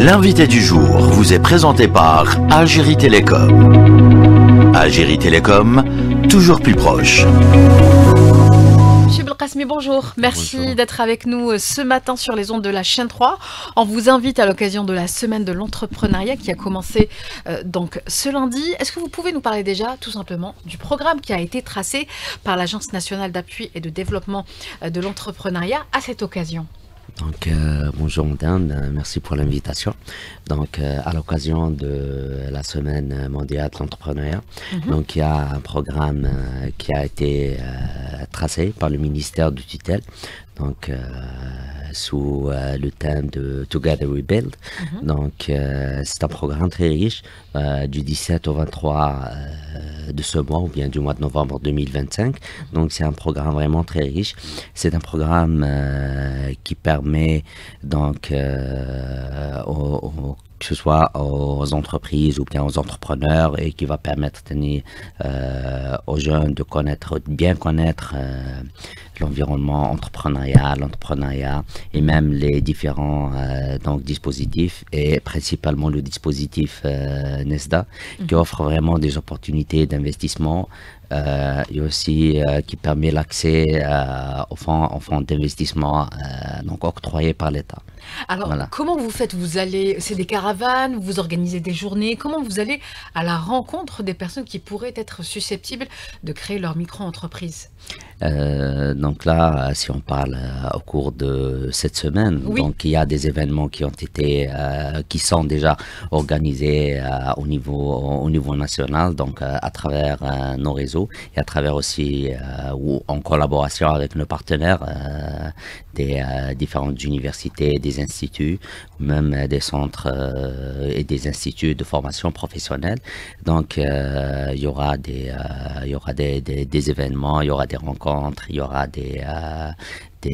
L'invité du jour vous est présenté par Algérie Télécom. Algérie Télécom, toujours plus proche. Monsieur Belkacemi, bonjour. Merci d'être avec nous ce matin sur les ondes de la chaîne 3. On vous invite à l'occasion de la semaine de l'entrepreneuriat qui a commencé donc ce lundi. Est-ce que vous pouvez nous parler déjà tout simplement du programme qui a été tracé par l'Agence nationale d'appui et de développement de l'entrepreneuriat à cette occasion? Donc, bonjour Madame, merci pour l'invitation. Donc, à l'occasion de la semaine mondiale de l'entrepreneuriat, donc il y a un programme qui a été tracé par le ministère de tutelle, donc sous le thème de Together We Build. Donc, c'est un programme très riche du 17 au 23 de ce mois ou bien du mois de novembre 2025. Donc, c'est un programme vraiment très riche. C'est un programme qui permet donc que ce soit aux entreprises ou bien aux entrepreneurs et qui va permettre aux jeunes de bien connaître l'environnement l'entrepreneuriat et même les différents donc dispositifs et principalement le dispositif NESDA qui offre vraiment des opportunités d'investissement et aussi qui permet l'accès aux fonds d'investissement donc octroyés par l'État. Alors, voilà. Comment vous faites? C'est des caravanes, vous organisez des journées, comment vous allez à la rencontre des personnes qui pourraient être susceptibles de créer leur micro-entreprise? Donc là, si on parle au cours de cette semaine, donc il y a des événements qui sont déjà organisés au niveau national, donc à travers nos réseaux et à travers aussi ou en collaboration avec nos partenaires des différentes universités, des instituts, même des centres et des instituts de formation professionnelle. Donc il y aura des événements, il y aura des rencontres, il y aura des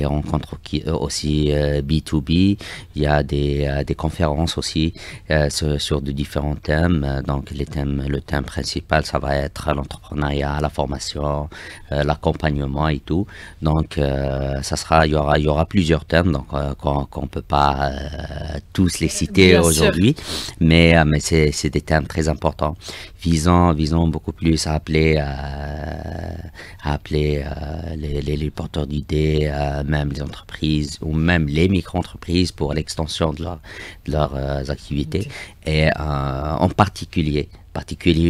rencontres aussi B2B, il y a des conférences aussi sur de différents thèmes. Donc le thème principal, ça va être l'entrepreneuriat, la formation, l'accompagnement et tout. Donc il y aura plusieurs thèmes donc qu'on peut pas tous les citer aujourd'hui, mais c'est des thèmes très importants visant beaucoup plus à appeler les porteurs d'idées, même les entreprises ou même les micro-entreprises pour l'extension de leurs activités et en particulier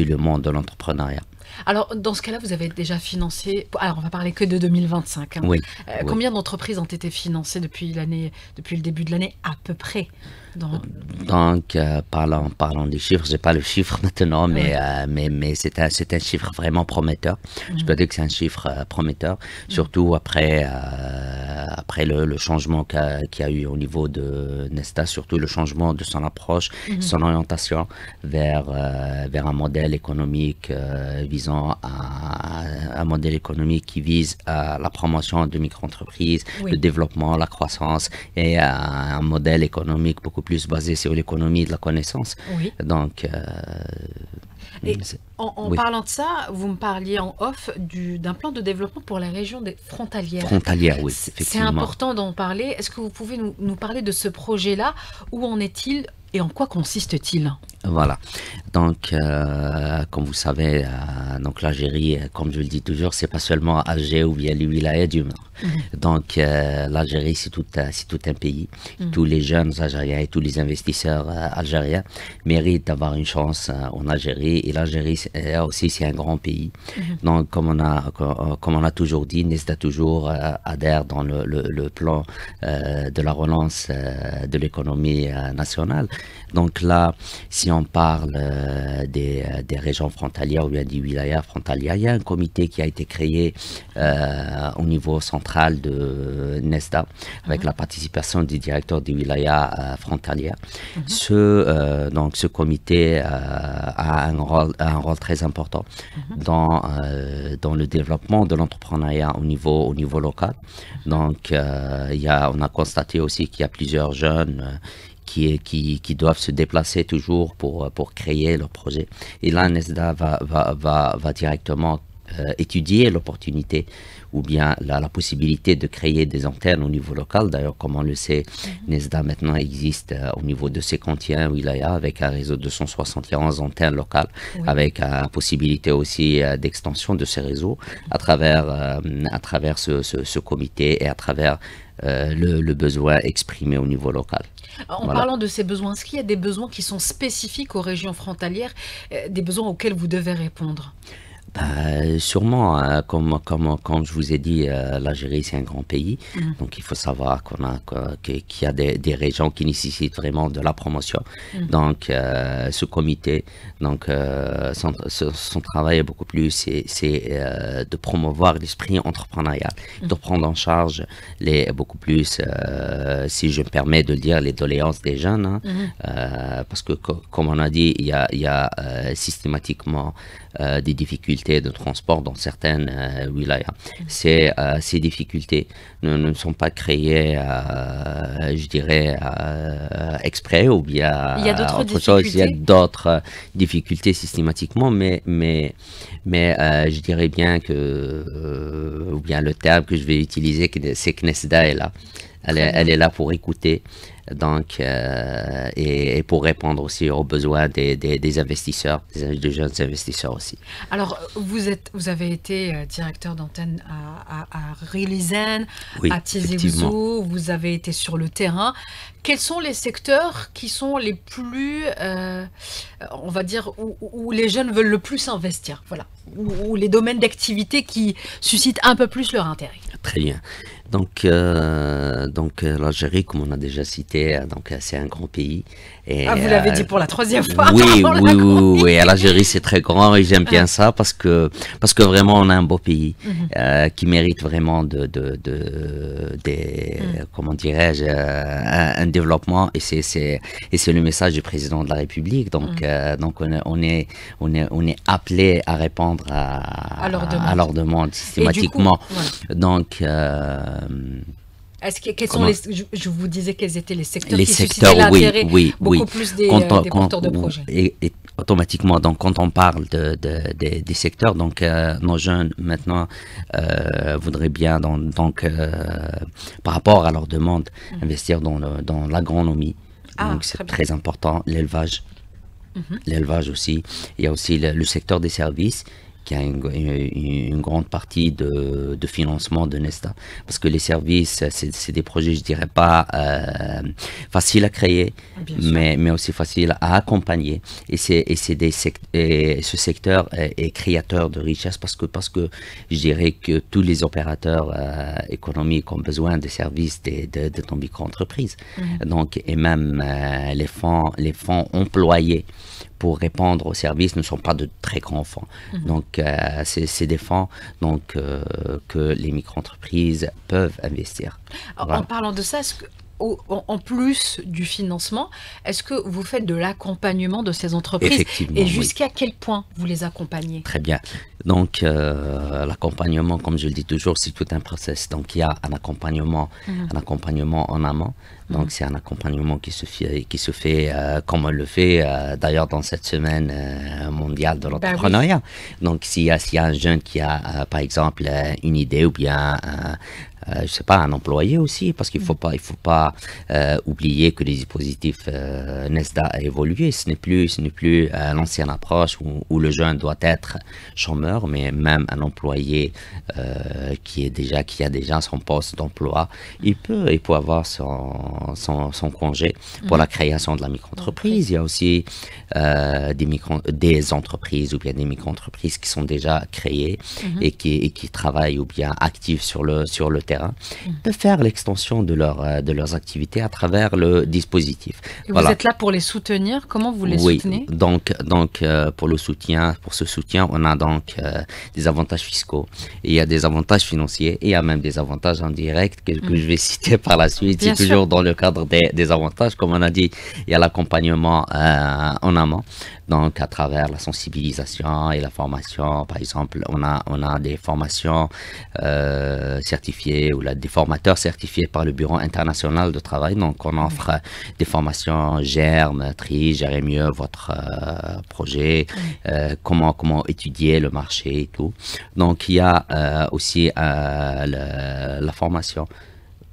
le monde de l'entrepreneuriat. Alors, dans ce cas-là, vous avez déjà financé... Alors, on va parler que de 2025. Hein. Oui. Combien d'entreprises ont été financées depuis le début de l'année, à peu près? Donc, parlant des chiffres, j'ai pas le chiffre maintenant, mais c'est un chiffre vraiment prometteur. Je peux dire que c'est un chiffre prometteur, surtout après le changement qu'il y a eu au niveau de Nesta, surtout le changement de son approche, son orientation vers un modèle économique visant à un modèle économique qui vise à la promotion de micro-entreprises, le développement, la croissance et un modèle économique beaucoup plus basé sur l'économie de la connaissance. Donc, et en parlant de ça, vous me parliez en off d'un plan de développement pour la région des frontalières. Frontalières, oui, effectivement. C'est important d'en parler. Est-ce que vous pouvez nous parler de ce projet-là? Où en est-il et en quoi consiste-t-il? Voilà. Donc, comme vous savez, donc l'Algérie, comme je le dis toujours, c'est pas seulement Alger ou bien les wilayas du Nord. Donc, l'Algérie, c'est tout un pays. Tous les jeunes Algériens et tous les investisseurs algériens méritent d'avoir une chance en Algérie. Et l'Algérie aussi, c'est un grand pays. Donc, comme on a toujours dit, Nesta toujours adhère dans le plan de la relance de l'économie nationale. Donc là, si on parle des régions frontalières ou bien des wilayas frontalières, il y a un comité qui a été créé au niveau central de Nesta avec la participation du directeur des wilayas frontalières. Donc ce comité a un rôle très important dans le développement de l'entrepreneuriat au niveau local. Donc on a constaté aussi qu'il y a plusieurs jeunes qui doivent se déplacer toujours pour créer leur projet. Et là, NESDA va directement étudier l'opportunité ou bien la possibilité de créer des antennes au niveau local. D'ailleurs, comme on le sait, Nesda maintenant existe au niveau de 51 wilayas avec un réseau de 271 antennes locales, avec la possibilité aussi d'extension de ces réseaux à travers ce comité et à travers le besoin exprimé au niveau local. En parlant de ces besoins, est-ce qu'il y a des besoins qui sont spécifiques aux régions frontalières, des besoins auxquels vous devez répondre? Sûrement, comme je vous ai dit, l'Algérie c'est un grand pays, donc il faut savoir qu'il y a des régions qui nécessitent vraiment de la promotion. Donc ce comité, donc son travail est beaucoup plus, c'est de promouvoir l'esprit entrepreneurial, de prendre en charge beaucoup plus, si je me permets de le dire, les doléances des jeunes, parce que comme on a dit, il y a systématiquement des difficultés de transport dans certaines wilayas. Ces difficultés ne sont pas créées, je dirais, exprès ou bien il y a d'autres autre chose. Il y a d'autres difficultés systématiquement, mais je dirais bien que, ou bien le terme que je vais utiliser, c'est que Nesda est là. Elle est là pour écouter, donc, et pour répondre aussi aux besoins des investisseurs, des jeunes investisseurs aussi. Alors, vous avez été directeur d'antenne à Rilizen, à Tizi Ouzou, vous avez été sur le terrain. Quels sont les secteurs qui sont les plus, on va dire, où les jeunes veulent le plus investir, voilà, ou les domaines d'activité qui suscitent un peu plus leur intérêt? Très bien. Donc l'Algérie, comme on a déjà cité, donc c'est un grand pays. Et, vous l'avez dit pour la 3e fois. Oui, l'Algérie c'est très grand et j'aime bien ça parce que vraiment on a un beau pays qui mérite vraiment comment dirais-je, un développement, et c'est le message du président de la République. Donc on est appelé à répondre à leur demande systématiquement. Du coup, voilà. Donc je vous disais quels étaient les secteurs qui suscitaient l'intérêt beaucoup plus des porteurs de projets. Et automatiquement, donc quand on parle des secteurs, donc nos jeunes maintenant voudraient bien par rapport à leur demande investir dans l'agronomie. Donc c'est très important, l'élevage. L'élevage aussi. Il y a aussi le secteur des services, qui a une grande partie de financement de Nesda, parce que les services, c'est des projets, je dirais pas faciles à créer, mais aussi faciles à accompagner, et ce secteur est créateur de richesse, parce que je dirais que tous les opérateurs économiques ont besoin des services de ton micro-entreprise, donc, et même les fonds employés pour répondre aux services ne sont pas de très grands fonds. Donc, c'est des fonds que les micro-entreprises peuvent investir. En parlant de ça, en plus du financement, est-ce que vous faites de l'accompagnement de ces entreprises? Effectivement, et jusqu'à quel point vous les accompagnez? Très bien. Donc, l'accompagnement, comme je le dis toujours, c'est tout un process. Donc, il y a un accompagnement en amont. Donc, c'est un accompagnement qui se fait comme on le fait d'ailleurs dans cette semaine mondiale de l'entrepreneuriat. Donc, s'il y a un jeune qui a, par exemple, une idée ou bien je sais pas, un employé aussi, parce qu'il faut pas oublier que les dispositifs Nesda a évolué. Ce n'est plus l'ancienne approche où le jeune doit être chômeur, mais même un employé qui a déjà son poste d'emploi, il peut avoir son congé pour la création de la micro-entreprise. Il y a aussi des entreprises ou bien des micro-entreprises qui sont déjà créées et qui travaillent ou bien actives sur le terrain, de faire l'extension de leurs activités à travers le dispositif. Et vous êtes là pour les soutenir? Comment vous les soutenez? Donc pour ce soutien, on a donc des avantages fiscaux, et il y a des avantages financiers, et il y a même des avantages indirects que je vais citer par la suite. C'est toujours dans le cadre des avantages. Comme on a dit, il y a l'accompagnement en amont, donc à travers la sensibilisation et la formation. Par exemple, on a des formations certifiées certifiés ou des formateurs certifiés par le Bureau international de travail. Donc, on offre des formations GERM, TRI, gérez mieux votre projet, comment étudier le marché et tout. Donc, il y a aussi la formation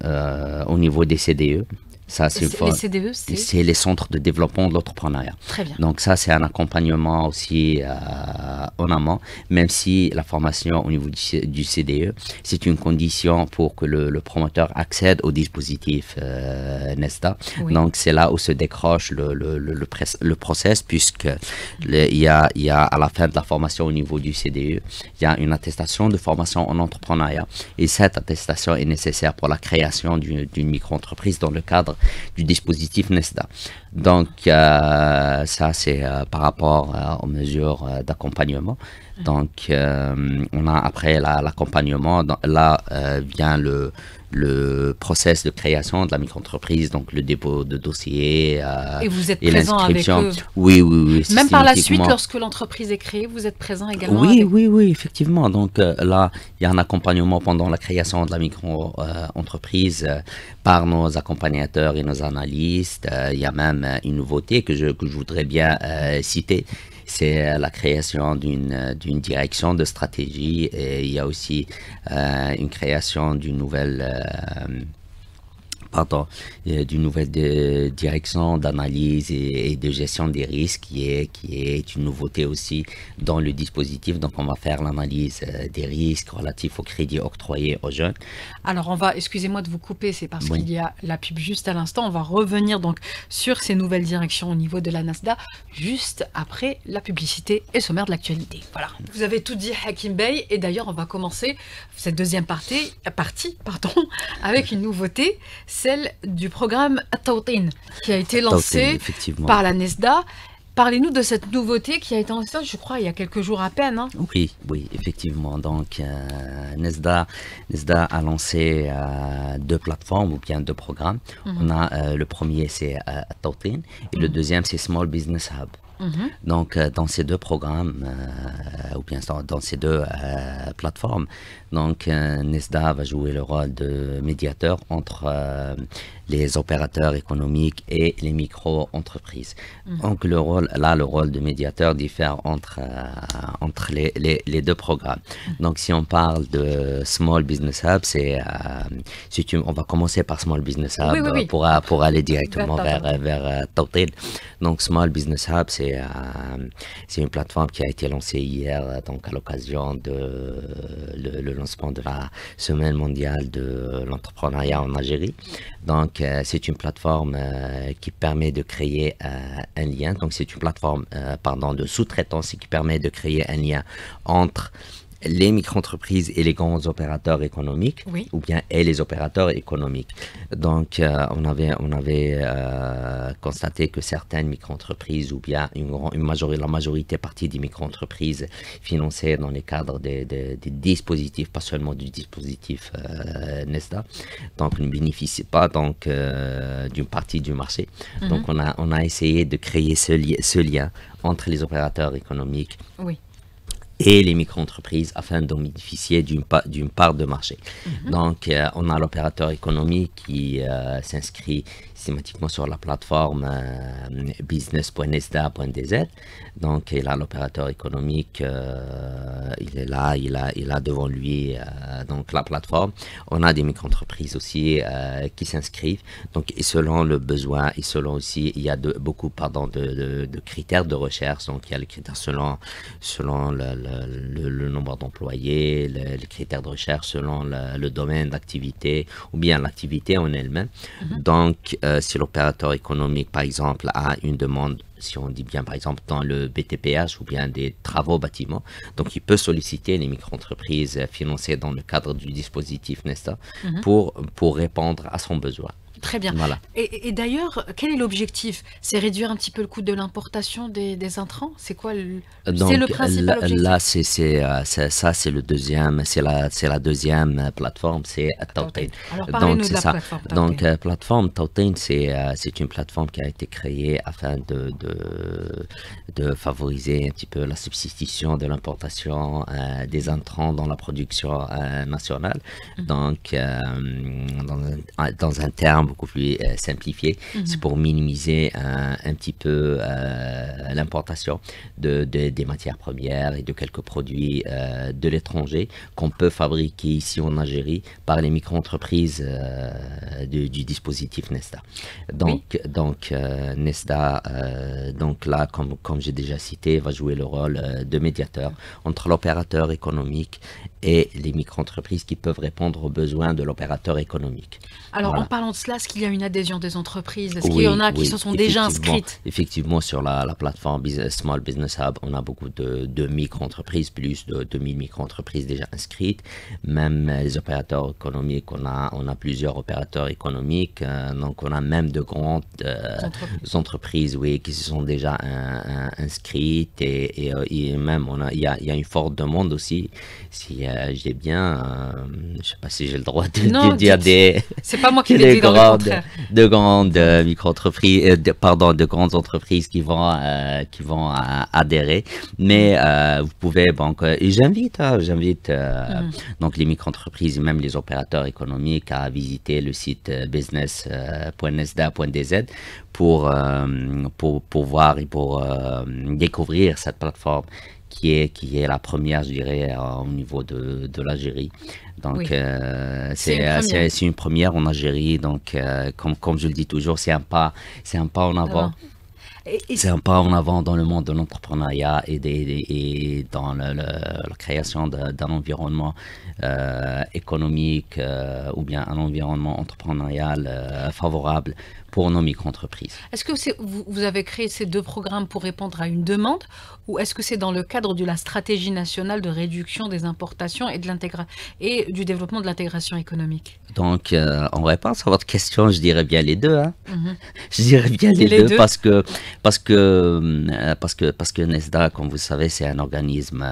au niveau des CDE. Ça, les CDE, c'est les centres de développement de l'entrepreneuriat. Très bien. Donc ça, c'est un accompagnement aussi en amont, même si la formation au niveau du CDE, c'est une condition pour que le promoteur accède au dispositif Nesta. Oui. Donc c'est là où se décroche le process, puisque il y a à la fin de la formation au niveau du CDE, il y a une attestation de formation en entrepreneuriat. Et cette attestation est nécessaire pour la création d'une micro-entreprise dans le cadre du dispositif Nesta. Donc ça c'est par rapport aux mesures d'accompagnement. Donc on a après l'accompagnement, là vient le process de création de la micro-entreprise, donc le dépôt de dossier et vous êtes présent avec eux. Oui. Même par la suite, lorsque l'entreprise est créée, vous êtes présent également. Oui, effectivement. Donc là, il y a un accompagnement pendant la création de la micro-entreprise par nos accompagnateurs et nos analystes. Il y a même une nouveauté que je voudrais bien citer. C'est la création d'une direction de stratégie, et il y a aussi une création d'une nouvelle direction d'analyse et de gestion des risques qui est une nouveauté aussi dans le dispositif. Donc on va faire l'analyse des risques relatifs au crédit octroyé aux jeunes. Alors excusez-moi de vous couper, c'est parce qu'il y a la pub juste à l'instant. On va revenir donc sur ces nouvelles directions au niveau de la Nasdaq juste après la publicité et sommaire de l'actualité. Voilà. Vous avez tout dit, Hakim Bey, et d'ailleurs on va commencer cette deuxième partie avec une nouveauté, celle du programme At-Tawtin qui a été lancé par la Nasdaq. Parlez-nous de cette nouveauté qui a été lancée, je crois, il y a quelques jours à peine. Hein. Oui, effectivement. Donc, Nasdaq a lancé deux plateformes ou bien deux programmes. On a le premier, c'est At-Tawtin, et le deuxième, c'est Small Business Hub. Donc, dans ces deux programmes, ou bien dans ces deux plateformes, donc Nasdaq va jouer le rôle de médiateur entre les opérateurs économiques et les micro-entreprises. Donc, le rôle de médiateur diffère entre les deux programmes. Donc, si on parle de Small Business Hub, on va commencer par Small Business Hub pour aller directement vers Tawtin. Donc, Small Business Hub, c'est une plateforme qui a été lancée hier, donc à l'occasion de le lancement de la Semaine mondiale de l'entrepreneuriat en Algérie. Donc, c'est une plateforme qui permet de créer un lien. Donc, c'est une plateforme de sous-traitance qui permet de créer un lien entre les micro-entreprises et les grands opérateurs économiques, ou bien les opérateurs économiques. Donc, on avait constaté que certaines micro-entreprises, ou bien la majorité partie des micro-entreprises financées dans les cadres des dispositifs, pas seulement du dispositif Nesta, donc ne bénéficient pas d'une partie du marché. Donc, on a essayé de créer ce lien entre les opérateurs économiques et les micro-entreprises afin de bénéficier d'une part de marché. Donc, on a l'opérateur économique qui s'inscrit systématiquement sur la plateforme business.nesda.dz. Donc, il a l'opérateur économique, il est là, il a devant lui donc la plateforme. On a des micro-entreprises aussi qui s'inscrivent. Donc, et selon le besoin, et selon aussi, il y a beaucoup de critères de recherche. Donc, il y a les critères selon le nombre d'employés, les critères de recherche selon le domaine d'activité ou bien l'activité en elle-même. Donc, si l'opérateur économique, par exemple, a une demande, si on dit bien par exemple dans le BTPH ou bien des travaux bâtiments, donc il peut solliciter les micro-entreprises financées dans le cadre du dispositif Nesta pour répondre à son besoin. Très bien. Voilà. Et d'ailleurs, quel est l'objectif? C'est réduire un petit peu le coût de l'importation des intrants? C'est quoi c'est le principal objectif? Là, ça, c'est le deuxième, c'est la deuxième plateforme, c'est Tawtain. Alors parlez-nous de la ça. plateforme Tawtain. Donc, plateforme Tawtain, c'est une plateforme qui a été créée afin de favoriser un petit peu la substitution de l'importation des intrants dans la production nationale. Donc, dans un terme beaucoup plus simplifié, c'est pour minimiser un petit peu l'importation des matières premières et de quelques produits de l'étranger qu'on peut fabriquer ici en Algérie par les micro-entreprises du dispositif Nesta. Donc Nesta, donc là, comme j'ai déjà cité, va jouer le rôle de médiateur entre l'opérateur économique et les micro-entreprises qui peuvent répondre aux besoins de l'opérateur économique. Alors, Voilà. en parlant de cela, est-ce qu'il y a une adhésion des entreprises? Est-ce qu'il Oui, y en a qui oui, se sont déjà effectivement. inscrites? Effectivement, sur la plateforme Small Business Hub, on a beaucoup de micro-entreprises, plus de 2000 micro-entreprises déjà inscrites. Même les opérateurs économiques, on a plusieurs opérateurs économiques. Donc, on a même de grandes entreprises, oui, qui se sont déjà inscrites. Et même, il y a une forte demande aussi. Si j'ai bien, je ne sais pas si j'ai le droit de dire des... C'est pas moi qui l'ai dit, dans le contraire. De grandes micro-entreprises, de grandes entreprises qui vont adhérer. Mais vous pouvez, donc, et j'invite donc les micro-entreprises et même les opérateurs économiques à visiter le site business.nesda.dz pour voir et pour découvrir cette plateforme qui est la première, je dirais, au niveau de l'Algérie. Donc, Oui. c'est une première en Algérie. Donc, comme je le dis toujours, c'est un pas en avant. C'est un pas en avant dans le monde de l'entrepreneuriat et dans la création d'un environnement économique ou bien un environnement entrepreneurial favorable pour nos micro-entreprises. Est-ce que vous avez créé ces deux programmes pour répondre à une demande, ou est-ce que c'est dans le cadre de la stratégie nationale de réduction des importations et du développement de l'intégration économique? Donc, en réponse à votre question, je dirais bien les deux. Hein. Je dirais bien les deux parce que Nesda, comme vous savez, c'est un organisme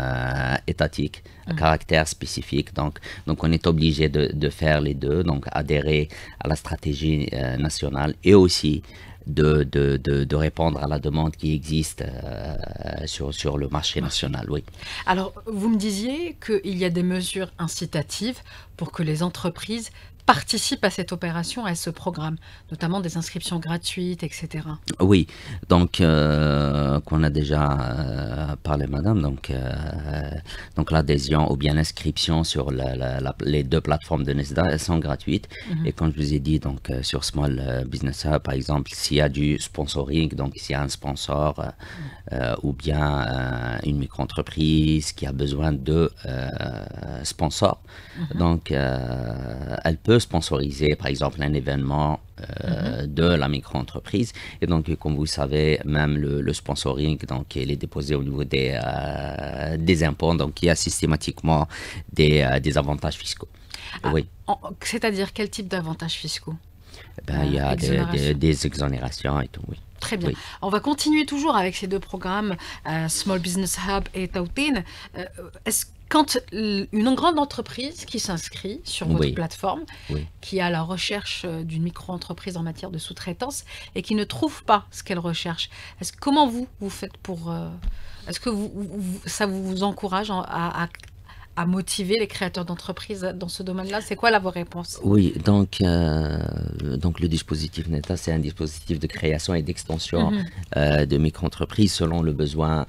étatique à caractère spécifique. Donc, on est obligé de faire les deux, donc adhérer à la stratégie nationale et aussi de répondre à la demande qui existe sur le marché national, oui. Alors, vous me disiez qu'il y a des mesures incitatives pour que les entreprises participent à cette opération, à ce programme, notamment des inscriptions gratuites, etc. Oui, donc qu'on a déjà parlé, madame, donc l'adhésion ou bien l'inscription sur les deux plateformes de Nesda, elles sont gratuites. Et comme je vous ai dit, donc sur Small Business Hub, par exemple, s'il y a du sponsoring, donc s'il y a un sponsor ou bien une micro-entreprise qui a besoin de sponsors, donc elle peut sponsoriser par exemple un événement de la micro-entreprise, et donc comme vous savez, même le sponsoring, donc il est déposé au niveau des impôts, donc il y a systématiquement des avantages fiscaux. Oui. C'est-à-dire quel type d'avantages fiscaux? Il y a des exonérations et tout, oui. Très bien. Oui. On va continuer toujours avec ces deux programmes, Small Business Hub et Tawtain. Quand une grande entreprise qui s'inscrit sur votre plateforme, qui est à la recherche d'une micro-entreprise en matière de sous-traitance et qui ne trouve pas ce qu'elle recherche, comment vous faites pour... est-ce que ça vous encourage à motiver les créateurs d'entreprises dans ce domaine-là? C'est quoi vos réponses? Oui, donc le dispositif NETA, c'est un dispositif de création et d'extension de micro-entreprises selon le besoin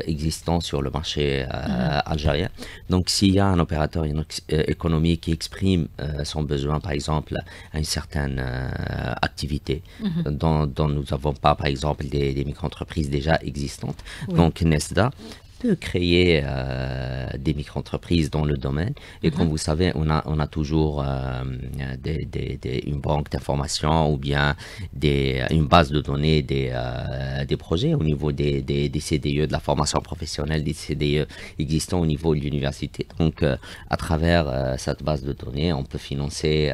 existant sur le marché algérien. Donc, s'il y a un opérateur économique qui exprime son besoin, par exemple, à une certaine activité dont nous n'avons pas, par exemple, des micro-entreprises déjà existantes, donc Nesda de créer des micro-entreprises dans le domaine. Et comme vous savez, on a toujours une banque d'informations ou bien une base de données des projets au niveau des CDE, de la formation professionnelle, des CDE existants au niveau de l'université. Donc, à travers cette base de données, on peut financer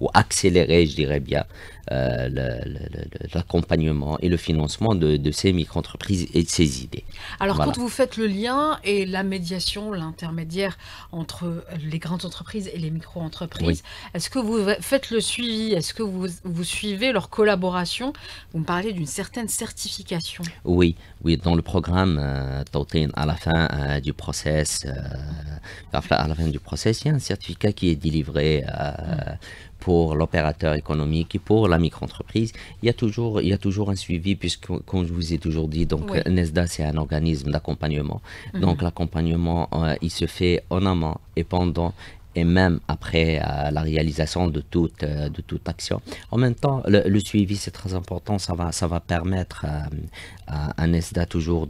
ou accélérer, je dirais bien, l'accompagnement et le financement de ces micro-entreprises et de ces idées. Alors, Voilà. quand vous faites le lien et la médiation, l'intermédiaire entre les grandes entreprises et les micro-entreprises, est-ce que vous faites le suivi? Est-ce que vous suivez leur collaboration? Vous me parlez d'une certaine certification. Oui, dans le programme Tawtin, à la fin du process, il y a un certificat qui est délivré pour l'opérateur économique et pour la micro-entreprise. Il y a toujours un suivi, puisque, comme je vous ai toujours dit, donc Nesda, c'est un organisme d'accompagnement. Donc l'accompagnement, il se fait en amont et pendant et même après la réalisation de toute action. En même temps, le suivi, c'est très important. Ça va permettre à Nesda toujours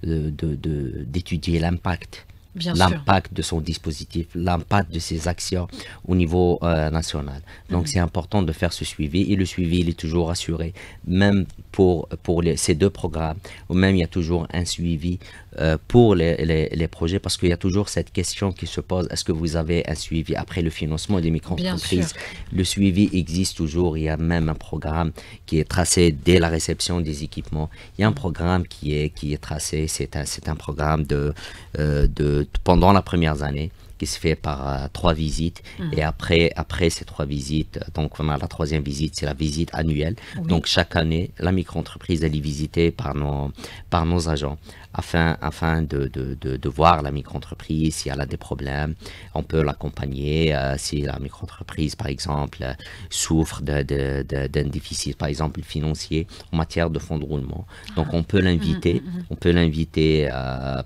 d'étudier l'impact. L'impact de son dispositif, l'impact de ses actions au niveau national. Donc c'est important de faire ce suivi, et le suivi, il est toujours assuré, même pour ces deux programmes, ou même il y a toujours un suivi pour les projets, parce qu'il y a toujours cette question qui se pose: est-ce que vous avez un suivi après le financement des micro-entreprises? Le suivi existe toujours. Il y a même un programme qui est tracé dès la réception des équipements. Il y a un programme qui est tracé, c'est un programme pendant la première année, qui se fait par 3 visites. Et après ces 3 visites, donc on a la 3e visite, c'est la visite annuelle. Donc chaque année, la micro-entreprise, elle est visitée par nos agents, afin de voir la micro-entreprise. Si elle a des problèmes, on peut l'accompagner. Si la micro-entreprise, par exemple, souffre d'un déficit, par exemple, financier en matière de fonds de roulement, donc on peut l'inviter,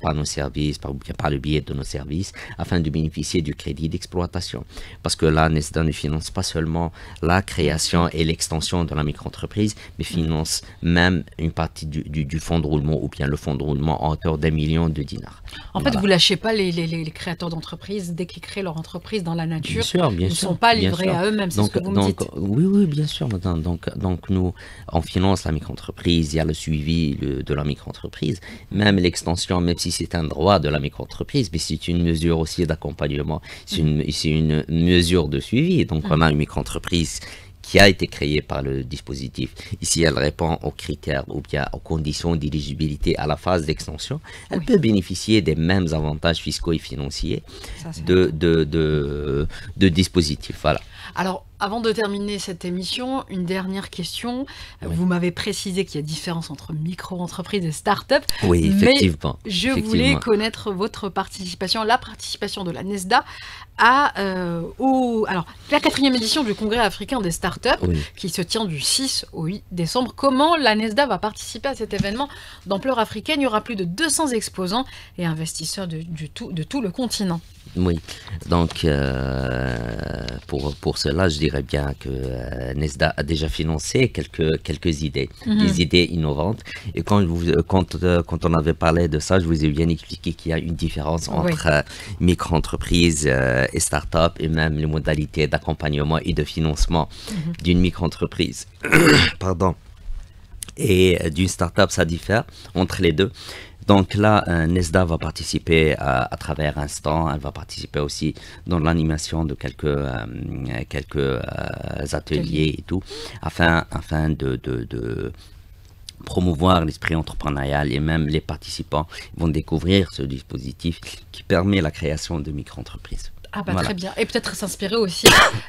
par nos services, par le biais de nos services, afin de bénéficier du crédit d'exploitation. Parce que là, Nesda ne finance pas seulement la création et l'extension de la micro-entreprise, mais finance même une partie du fonds de roulement, ou bien le fonds de roulement à hauteur d'1 million de dinars. En fait, vous lâchez pas les créateurs d'entreprises dès qu'ils créent leur entreprise dans la nature. Bien ils ne sont pas livrés à eux-mêmes, c'est ce que vous me dites. Oui, bien sûr, madame. Donc nous, on finance la micro-entreprise, il y a le suivi de la micro-entreprise, même l'extension, même si c'est un droit de la micro-entreprise, mais c'est une mesure aussi d'accompagnement, c'est une mesure de suivi. Donc on a une micro-entreprise qui a été créée par le dispositif. Ici, elle répond aux critères ou bien aux conditions d'éligibilité à la phase d'extension. Elle peut bénéficier des mêmes avantages fiscaux et financiers de dispositifs. Voilà. Alors, avant de terminer cette émission, une dernière question. Vous m'avez précisé qu'il y a différence entre micro-entreprise et start-up. Oui, effectivement. Mais je voulais connaître votre participation, la participation de la Nesda à la 4e édition du Congrès africain des startups, qui se tient du 6 au 8 décembre. Comment la Nesda va participer à cet événement d'ampleur africaine? Il y aura plus de 200 exposants et investisseurs de tout le continent. Oui, donc pour cela, je dirais bien que Nesda a déjà financé quelques idées, des idées innovantes. Et quand on avait parlé de ça, je vous ai bien expliqué qu'il y a une différence entre micro-entreprise et start-up, et même les modalités d'accompagnement et de financement d'une micro-entreprise. Pardon. Et d'une start-up, ça diffère entre les deux. Donc là, Nesda va participer à travers un stand. Elle va participer aussi dans l'animation de quelques ateliers et tout, afin de promouvoir l'esprit entrepreneurial, et même les participants vont découvrir ce dispositif qui permet la création de micro-entreprises. Ah bah très bien. Et peut-être s'inspirer aussi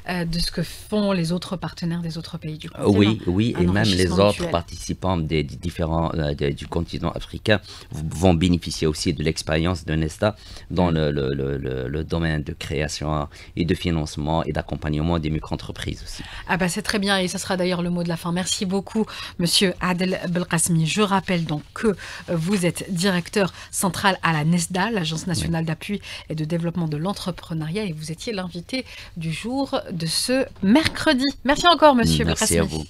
de ce que font les autres partenaires des autres pays du continent. Oui, et même les autres participants des différents du continent africain vont bénéficier aussi de l'expérience de Nesda dans le domaine de création et de financement et d'accompagnement des micro-entreprises aussi. Ah bah c'est très bien, et ça sera d'ailleurs le mot de la fin. Merci beaucoup, monsieur Adel Belkacmi. Je rappelle donc que vous êtes directeur central à la Nesda, l'Agence nationale d'appui et de développement de l'entrepreneuriat, et vous étiez l'invité du jour de ce mercredi. Merci encore, monsieur Belkacmi. Merci à vous.